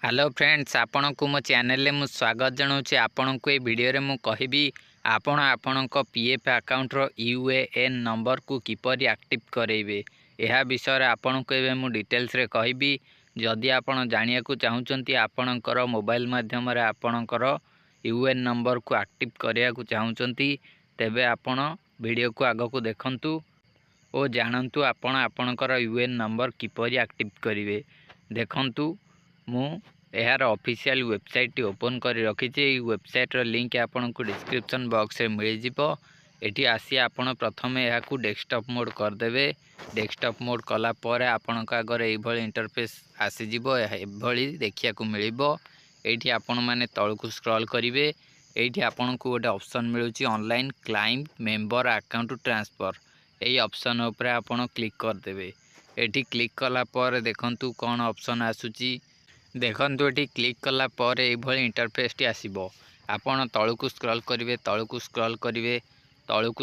Hello friends, आपण को मो चैनल में स्वागत जनाऊँ। आपण को ये वीडियो मु कहबी आपण पीएफ अकाउंट रो यूएएन नंबर को किपरि एक्टिव करेबे यह विषय आपण को एबे मु डिटेल्स रे कहबी। जदि आपण जानिया को चाहूचंती आपणकर मोबाइल माध्यम रे आपणकर यूएएन नंबर को एक्टिव करिया को चाहूचंती तेबे आपण वीडियो को आग को देखंतु और जानंतु आपणकर यूएएन नंबर किपरि एक्टिव करिवे। देखंतु मु यार ऑफिशियल वेबसाइट ओपन कर रखी। वेबसाइट लिंक आपन को डिस्क्रिप्शन बॉक्स में मिल जिवो। एटी आसी आपण प्रथम या डेस्कटॉप मोड करदेवे। डेस्कटॉप मोड कला पर आपण आगे ये इंटरफेस आसीजिवो। एभली देखिया को मिलिबो। एठी आपण माने तळकु स्क्रॉल करिवे। एठी आपण को गोटे ऑप्शन मिलुची online claim member account transfer. यही ऑप्शन उपरे आपण क्लिक करदेवे। एठी क्लिक कला पर देखंतु कोन ऑप्शन आसुची। देखंतु एटी क्लिक कला पर एभली इंटरफेस टी आसीबो। आपण तळकु स्क्रॉल करिवे। तळकु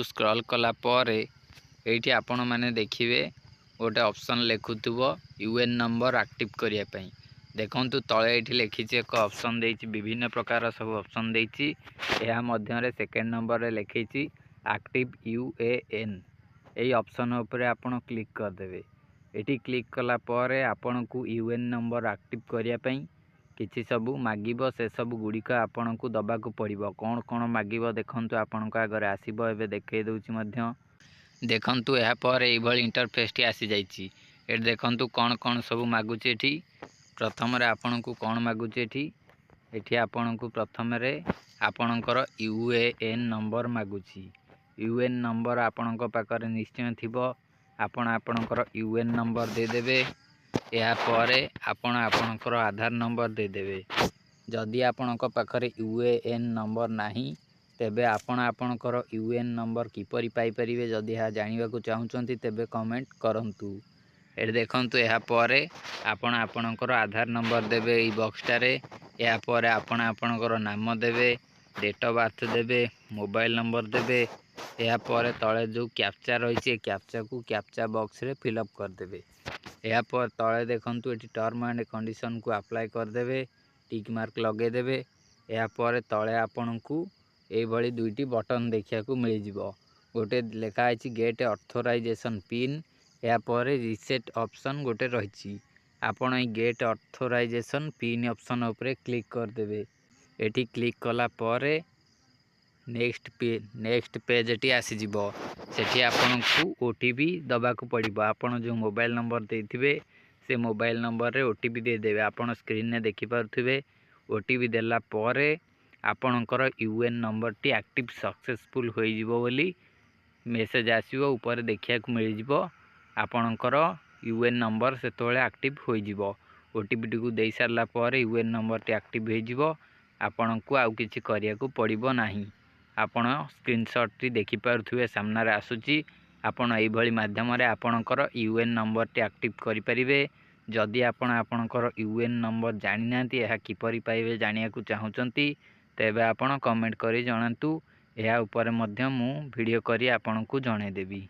स्क्रॉल कला पर एठी आपण माने देखिवे गोटे ऑप्शन लिखुथुबो यूएन नंबर एक्टिव करिया पई। देखंतु तळे एठी लिखिछि एक ऑप्शन देछि। विभिन्न प्रकार सब ऑप्शन देछि। एहा मध्य रे सेकंड नंबर रे लिखिछि एक्टिव यूएएन। एई ऑप्शन ऊपर आपण क्लिक कर देबे। एटी क्लिक कला पर आपण को यूएन नंबर एक्टिव करिया पई किछि सबु मागिबो। से सबु गुड़िक आपण को दबा को पड़िबो। कोन कोन मागिबो देखंतु आपण को आगे आसीबो। एबे देखै दउछि मध्य। देखंतु एहा पर एभली इंटरफेस टी आसी जाइछि। एट देखंतु कोन कोन सबु मागुछि। एठी प्रथम रे आपण को कोन मागुछि। एठी आपण को प्रथम रे आपणकर यूएएन नंबर मागुछि। यूएएन नंबर आपण को पाकर निश्चय थिबो। आपणकर यूएएन नंबर दे देबे। या परे आपणकर आधार नंबर दे देबे। जदि आपणक पाखरे यूएएन नंबर नाही तेबे आपणकर यूएएन नंबर किपरि पाई परिबे। जदि या जानिबा को चाहूचंती तेबे कमेंट करंतु। ए देखंतु या परे आपणकर आधार नंबर देबे ई बॉक्सटारे। या परे आपणकर नाम देबे, डेट ऑफ बर्थ देबे, मोबाइल नंबर देबे। या पर तले जो कैप्चा रही कैप्चा को कैप्चा बॉक्स रे फिलअप कर देबे। या पर तले देखंतु एटी टर्म एंड कंडीशन को अप्लाई कर देबे। टिक मार्क लगे देबे। या पर तले आपन को ए भली दुईटी बटन देखिया को मिल जिवो। गोटे लेखा है गेट ऑथराइजेशन पिन। या पर रिसेट ऑप्शन गोटे रही। आपण ए गेट ऑथराइजेशन पिन ऑप्शन ऊपर क्लिक कर देबे। एटी क्लिक कला पर नेक्स्ट पेज टी आसी जिवो। सेठी आपन को ओटीपी दबा को पड़िबो। आपन जो मोबाइल नंबर देथिबे से मोबाइल नंबर रे ओटीपी दे देबे। आपन स्क्रीन ने देखि पारुथिबे। ओटीपी देला परे आपनकर UAN number T active successful होई जिवो बोली मेसेज आसीबो। ऊपर देखिया को मिल जिवो आपनकर यूएएन नंबर से तोळे एक्टिव होई जिवो। ओटीपी टी को देई सारला परे यूएएन नंबर टी एक्टिव होई जिवो। आपन को आउ किछि करिया को पड़िबो नाही। आपण स्क्रीनशॉट टी देखि पारुथिबे सामना रे आसुची। आपण एई भली माध्यम रे आपणकर यूएएन नंबर टी एक्टिव करि परिबे। जदि आपणकर यूएएन नंबर जानि नांती एहा किपरि पाइबे जानिया को चाहूचंती तेबे आपण कमेंट करि जणांतु। एहा ऊपर मध्य मु वीडियो करी आपण को जणे देबी।